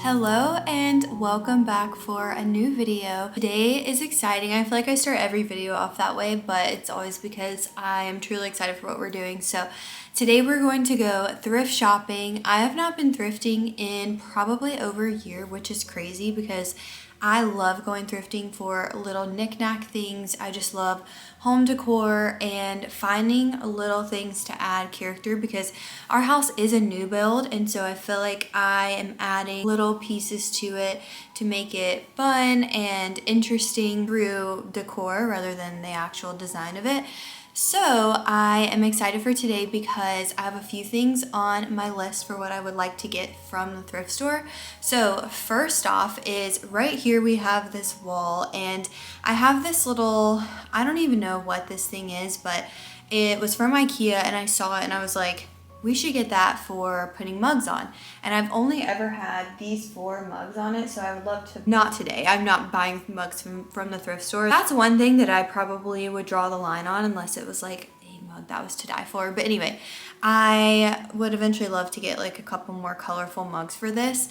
Hello and welcome back for a new video. Today is exciting. I feel like I start every video off that way, but it's always because I am truly excited for what we're doing. So today we're going to go thrift shopping. I have not been thrifting in probably over a year, which is crazy because I love going thrifting for little knick-knack things. I just love home decor and finding little things to add character because our house is a new build, and so I feel like I am adding little pieces to it to make it fun and interesting through decor rather than the actual design of it. So I am excited for today because I have a few things on my list for what I would like to get from the thrift store. So first off is right here we have this wall, and I have this little, I don't even know what this thing is, but it was from IKEA and I saw it and I was like, we should get that for putting mugs on. And I've only ever had these 4 mugs on it, so I would love to, not today, I'm not buying mugs from the thrift store. That's one thing that I probably would draw the line on unless it was like a mug that was to die for. But anyway, I would eventually love to get like a couple more colorful mugs for this.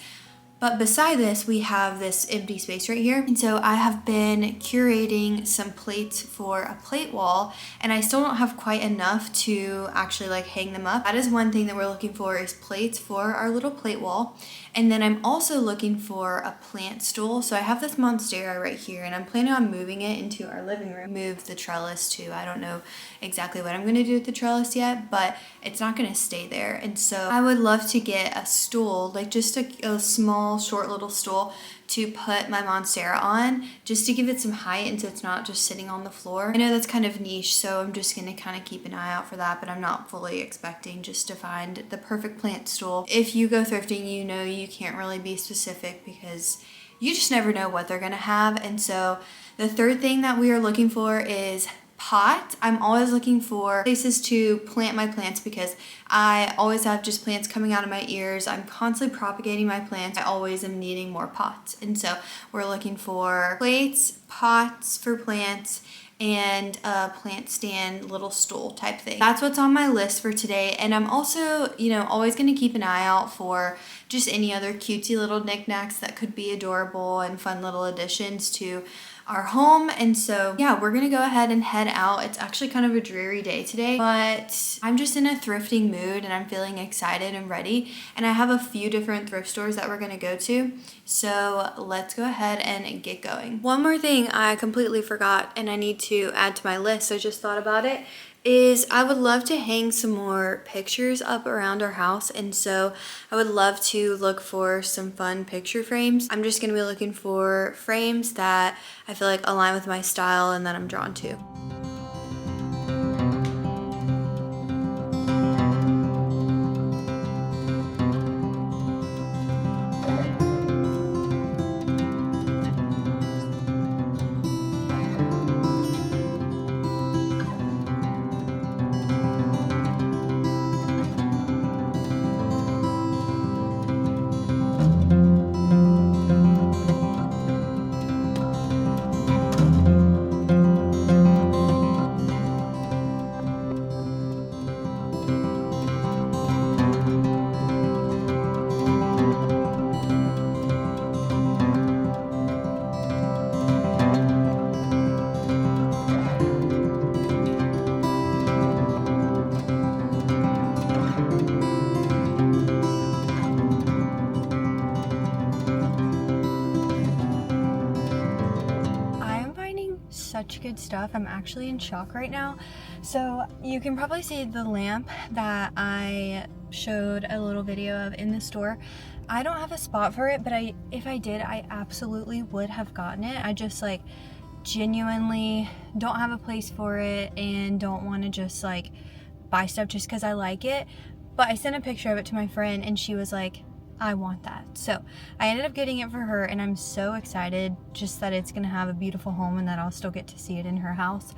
But beside this, we have this empty space right here. And so I have been curating some plates for a plate wall, and I still don't have quite enough to actually like hang them up. That is one thing that we're looking for, is plates for our little plate wall. And then I'm also looking for a plant stool. So I have this monstera right here, and I'm planning on moving it into our living room. Move the trellis too. I don't know exactly what I'm gonna do with the trellis yet, but it's not gonna stay there. And so I would love to get a stool, like just a small, short little stool to put my monstera on, just to give it some height and so it's not just sitting on the floor. I know that's kind of niche, so I'm just gonna kind of keep an eye out for that, but I'm not fully expecting just to find the perfect plant stool. If you go thrifting, you know you can't really be specific because you just never know what they're gonna have. And so the third thing that we are looking for is pot. I'm always looking for places to plant my plants because I always have just plants coming out of my ears. I'm constantly propagating my plants. I always am needing more pots. And so we're looking for plates, pots for plants, and a plant stand little stool type thing. That's what's on my list for today. And I'm also, always gonna keep an eye out for just any other cutesy little knickknacks that could be adorable and fun little additions to our home. And so yeah, we're gonna go ahead and head out. It's actually kind of a dreary day today, but I'm just in a thrifting mood and I'm feeling excited and ready. And I have a few different thrift stores that we're gonna go to. So let's go ahead and get going. One more thing I completely forgot and I need to add to my list, so I just thought about it, is I would love to hang some more pictures up around our house, and so I would love to look for some fun picture frames. I'm just gonna be looking for frames that I feel like align with my style and that I'm drawn to. Such good stuff. I'm actually in shock right now. So you can probably see the lamp that I showed a little video of in the store. I don't have a spot for it, but if I did, I absolutely would have gotten it. I just like genuinely don't have a place for it and don't want to just like buy stuff just because I like it. But I sent a picture of it to my friend and she was like, I want that. So I ended up getting it for her, and I'm so excited just that it's gonna have a beautiful home and that I'll still get to see it in her house.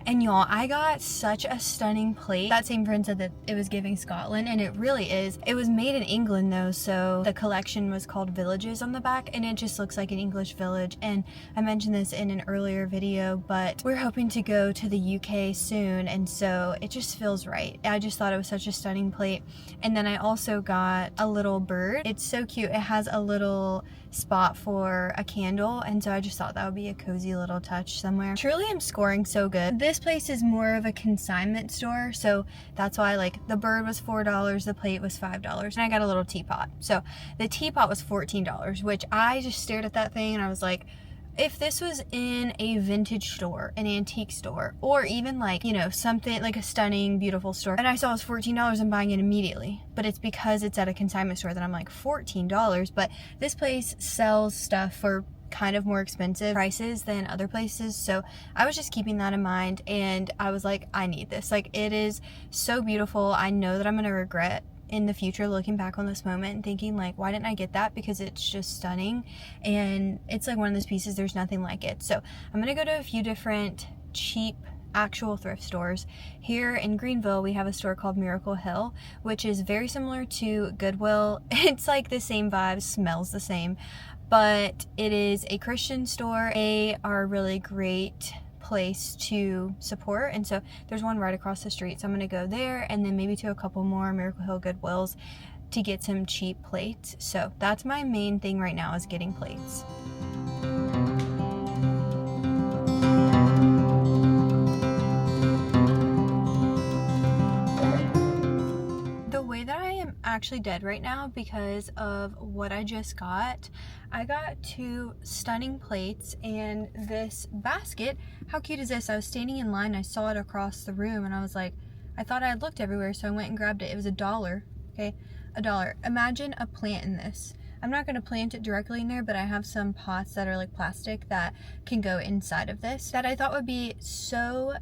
And y'all, I got such a stunning plate. That same friend said that it was giving Scotland, and it really is. It was made in England though, so the collection was called Villages on the back, and it just looks like an English village. And I mentioned this in an earlier video, but we're hoping to go to the UK soon, and so it just feels right. I just thought it was such a stunning plate. And then I also got a little bird It's so cute. It has a little spot for a candle, and so I just thought that would be a cozy little touch somewhere. Truly, I'm scoring so good. This place is more of a consignment store, so that's why, like, the bird was $4, the plate was $5, and I got a little teapot. So the teapot was $14, which I just stared at that thing and I was like, if this was in a vintage store, an antique store, or even like, you know, something like a stunning, beautiful store, and I saw it was $14, I'm buying it immediately. But it's because it's at a consignment store that I'm like, $14? But this place sells stuff for kind of more expensive prices than other places, so I was just keeping that in mind, and I was like, I need this. Like, it is so beautiful. I know that I'm gonna regret in the future looking back on this moment and thinking like, why didn't I get that? Because it's just stunning, and it's like one of those pieces, there's nothing like it. So I'm gonna go to a few different cheap actual thrift stores. Here in Greenville, we have a store called Miracle Hill, which is very similar to Goodwill. It's like the same vibe, smells the same, but it is a Christian store. They are a really great place to support, and so there's one right across the street, so I'm gonna go there and then maybe to a couple more Miracle Hill Goodwills to get some cheap plates. So that's my main thing right now, is getting plates. The way that I am actually dead right now because of what I just got, I got 2 stunning plates and this basket. How cute is this? I was standing in line, I saw it across the room, and I was like, I thought I had looked everywhere, so I went and grabbed it. It was $1, okay? $1. Imagine a plant in this. I'm not gonna plant it directly in there, but I have some pots that are like plastic that can go inside of this that I thought would be so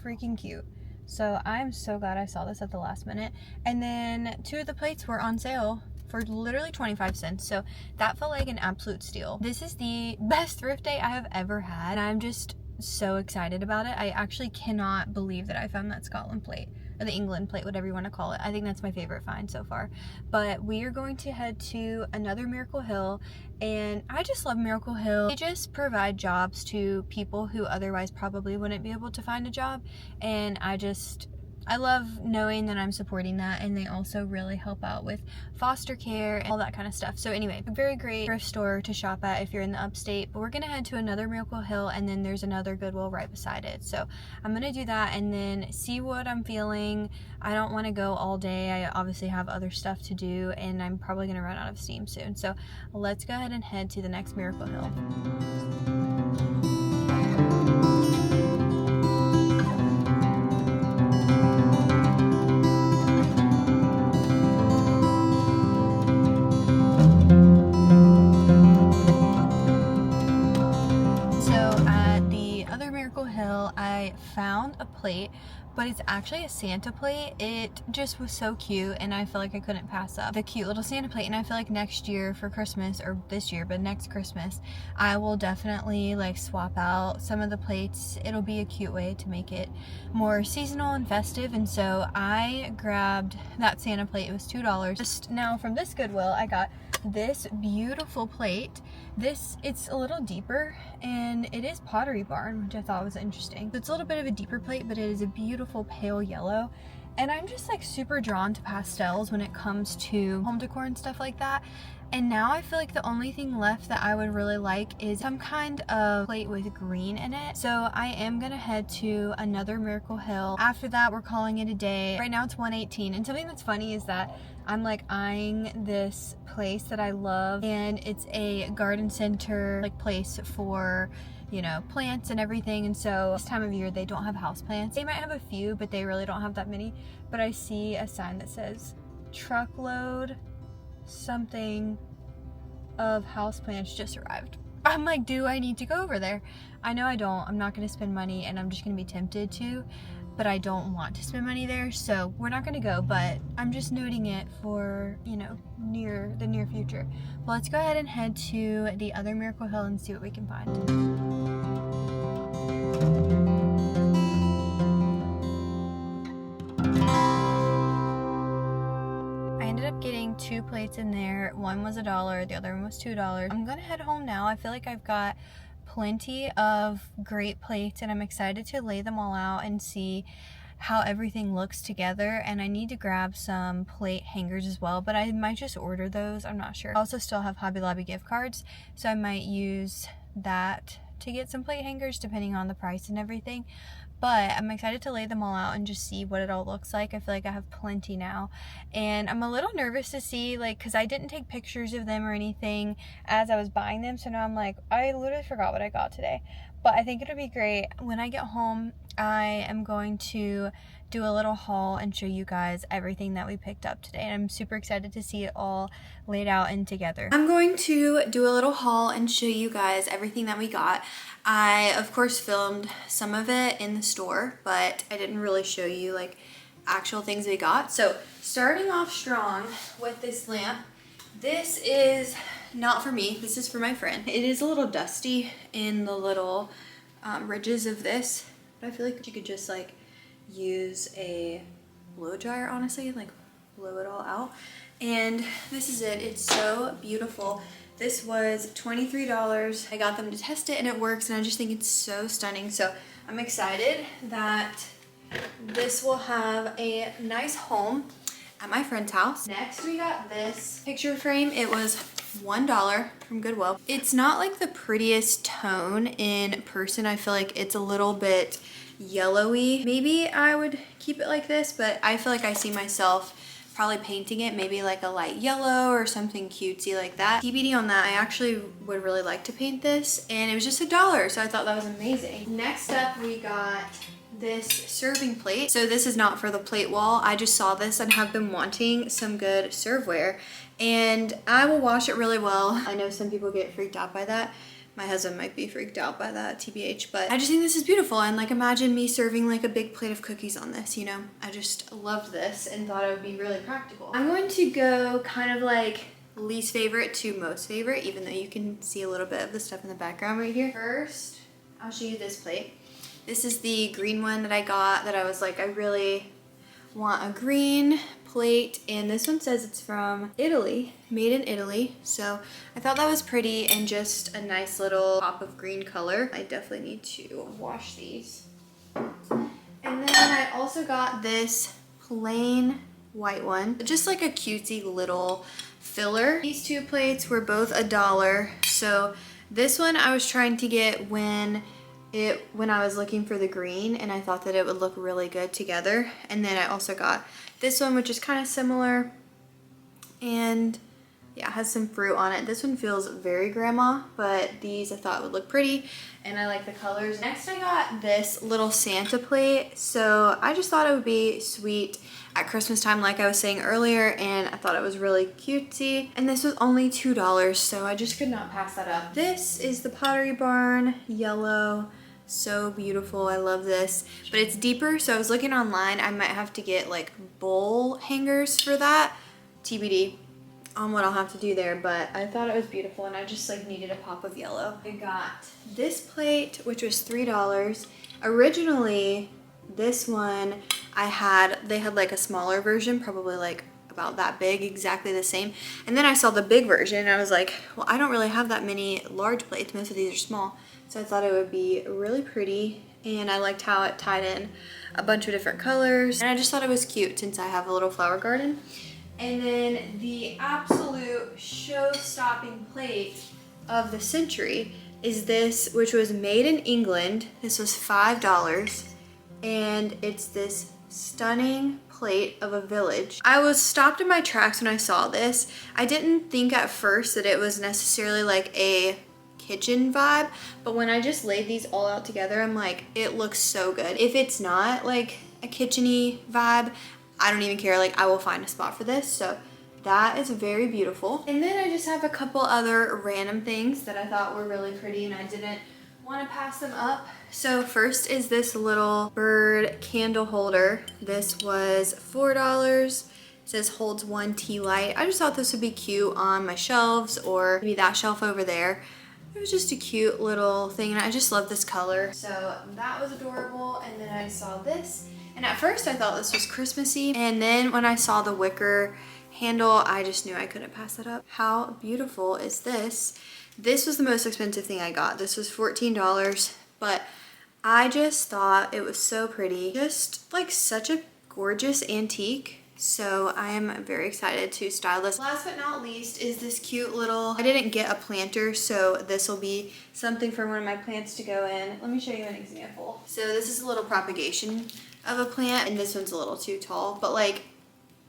freaking cute. So I'm so glad I saw this at the last minute. And then 2 of the plates were on sale for literally 25 cents. So that felt like an absolute steal. This is the best thrift day I have ever had. And I'm just so excited about it. I actually cannot believe that I found that Scotland plate, or the England plate, whatever you want to call it. I think that's my favorite find so far. But we are going to head to another Miracle Hill, and I just love Miracle Hill. They just provide jobs to people who otherwise probably wouldn't be able to find a job, and I love knowing that I'm supporting that, and they also really help out with foster care and all that kind of stuff. So anyway, a very great thrift store to shop at if you're in the upstate. But we're gonna head to another Miracle Hill, and then there's another Goodwill right beside it. So I'm gonna do that and then see what I'm feeling. I don't want to go all day. I obviously have other stuff to do, and I'm probably gonna run out of steam soon. So let's go ahead and head to the next Miracle Hill. I found a plate, but it's actually a Santa plate. It just was so cute, and I feel like I couldn't pass up the cute little Santa plate. And I feel like next year for Christmas, or this year, but next Christmas, I will definitely like swap out some of the plates. It'll be a cute way to make it more seasonal and festive. And so I grabbed that Santa plate. It was $2. Just now from this Goodwill, I got this beautiful plate. It's a little deeper, and it is Pottery Barn, which I thought was interesting. It's a little bit of a deeper plate, but it is a beautiful pale yellow, and I'm just like super drawn to pastels when it comes to home decor and stuff like that. And now I feel like the only thing left that I would really like is some kind of plate with green in it. So I am gonna head to another Miracle Hill. After that, we're calling it a day. Right now it's 1:18, and something that's funny is that I'm like eyeing this place that I love, and it's a garden center like place for, you know, plants and everything. And so this time of year they don't have house plants. They might have a few, but they really don't have that many. But I see a sign that says truckload something of houseplants just arrived. I'm like, do I need to go over there? I know I don't. I'm not going to spend money, and I'm just going to be tempted to, but I don't want to spend money there, so we're not going to go. But I'm just noting it for, you know, the near future. Well, let's go ahead and head to the other Miracle Hill and see what we can find. Getting 2 plates in there. One was $1, the other one was $2. I'm gonna head home now. I feel like I've got plenty of great plates, and I'm excited to lay them all out and see how everything looks together, and I need to grab some plate hangers as well, but I might just order those. I'm not sure. I also still have Hobby Lobby gift cards, so I might use that to get some plate hangers depending on the price and everything. But I'm excited to lay them all out and just see what it all looks like. I feel like I have plenty now, and I'm a little nervous to see, like, because I didn't take pictures of them or anything as I was buying them, so now I'm like, I literally forgot what I got today. But I think it'll be great. When I get home, I am going to do a little haul and show you guys everything that we picked up today, and I'm super excited to see it all laid out and together. I'm going to do a little haul and show you guys everything that we got. I of course filmed some of it in the store, but I didn't really show you like actual things we got. So starting off strong with this lamp, this is not for me, this is for my friend. It is a little dusty in the little ridges of this, but I feel like you could just like use a blow dryer, honestly, like blow it all out. And this is it. It's so beautiful. This was $23. I got them to test it and it works, and I just think it's so stunning. So I'm excited that this will have a nice home at my friend's house. Next we got this picture frame. It was $1 from Goodwill. It's not like the prettiest tone in person. I feel like it's a little bit yellowy. Maybe I would keep it like this, but I feel like I see myself probably painting it maybe like a light yellow or something cutesy like that. TBD on that. I actually would really like to paint this, and it was just $1, so I thought that was amazing. Next up we got this serving plate. So this is not for the plate wall. I just saw this and have been wanting some good serveware, and I will wash it really well. I know some people get freaked out by that. My husband might be freaked out by that, TBH, but I just think this is beautiful. And like, imagine me serving like a big plate of cookies on this, you know? I just loved this and thought it would be really practical. I'm going to go kind of like least favorite to most favorite, even though you can see a little bit of the stuff in the background right here. First, I'll show you this plate. This is the green one that I got, that I was like, I really want a green plate, and this one says it's from Italy, made in Italy, so I thought that was pretty and just a nice little pop of green color. I definitely need to wash these. And then I also got this plain white one, just like a cutesy little filler. These two plates were both $1, so this one I was trying to get when I was looking for the green, and I thought that it would look really good together. And then I also got this one, which is kind of similar, and yeah, has some fruit on it. This one feels very grandma, but these I thought would look pretty, and I like the colors. Next I got this little Santa plate. So I just thought it would be sweet at Christmas time, like I was saying earlier, and I thought it was really cutesy, and this was only $2, so I just could not pass that up. This is the Pottery Barn yellow. So beautiful. I love this, but it's deeper, so I was looking online. I might have to get like bowl hangers for that. TBD on what I'll have to do there, but I thought it was beautiful, and I just like needed a pop of yellow. I got this plate, which was $3. Originally, this one they had like a smaller version, probably like about that big, exactly the same. And then I saw the big version, and I was like, well, I don't really have that many large plates. Most of these are small. So I thought it would be really pretty, and I liked how it tied in a bunch of different colors, and I just thought it was cute since I have a little flower garden. And then the absolute show-stopping plate of the century is this, which was made in England. This was $5, and it's this stunning plate of a village. I was stopped in my tracks when I saw this. I didn't think at first that it was necessarily like a kitchen vibe, but when I just laid these all out together, I'm like, it looks so good. If it's not like a kitchen-y vibe, I don't even care. Like, I will find a spot for this. So that is very beautiful. And then I just have a couple other random things that I thought were really pretty, and I didn't want to pass them up. So first is this little bird candle holder. This was $4. It says holds 1 tea light. I just thought this would be cute on my shelves, or maybe that shelf over there. It was just a cute little thing, and I just love this color. So that was adorable. And then I saw this, and at first I thought this was Christmassy, and then when I saw the wicker handle, I just knew I couldn't pass it up. How beautiful is this? This was the most expensive thing I got. This was $14, but I just thought it was so pretty. Just like such a gorgeous antique. So I am very excited to style this. Last but not least is this cute little, I didn't get a planter, so this will be something for one of my plants to go in. Let me show you an example. So this is a little propagation of a plant, and this one's a little too tall, but like,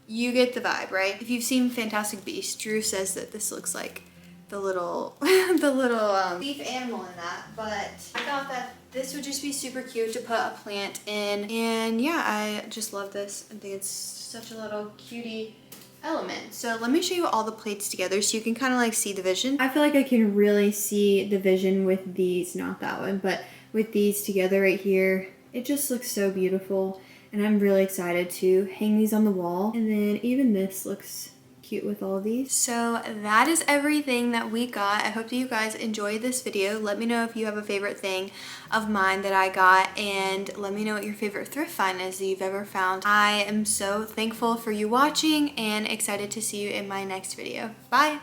you get the vibe, right? If you've seen Fantastic Beasts, Drew says that this looks like the little leaf animal in that, but I thought that this would just be super cute to put a plant in, and yeah, I just love this. I think it's such a little cutie element. So let me show you all the plates together so you can kind of like see the vision. I feel like I can really see the vision with these, not that one, but with these together right here. It just looks so beautiful, and I'm really excited to hang these on the wall. And then even this looks cute with all of these. So that is everything that we got. I hope that you guys enjoyed this video. Let me know if you have a favorite thing of mine that I got, and let me know what your favorite thrift find is that you've ever found. I am so thankful for you watching and excited to see you in my next video. Bye!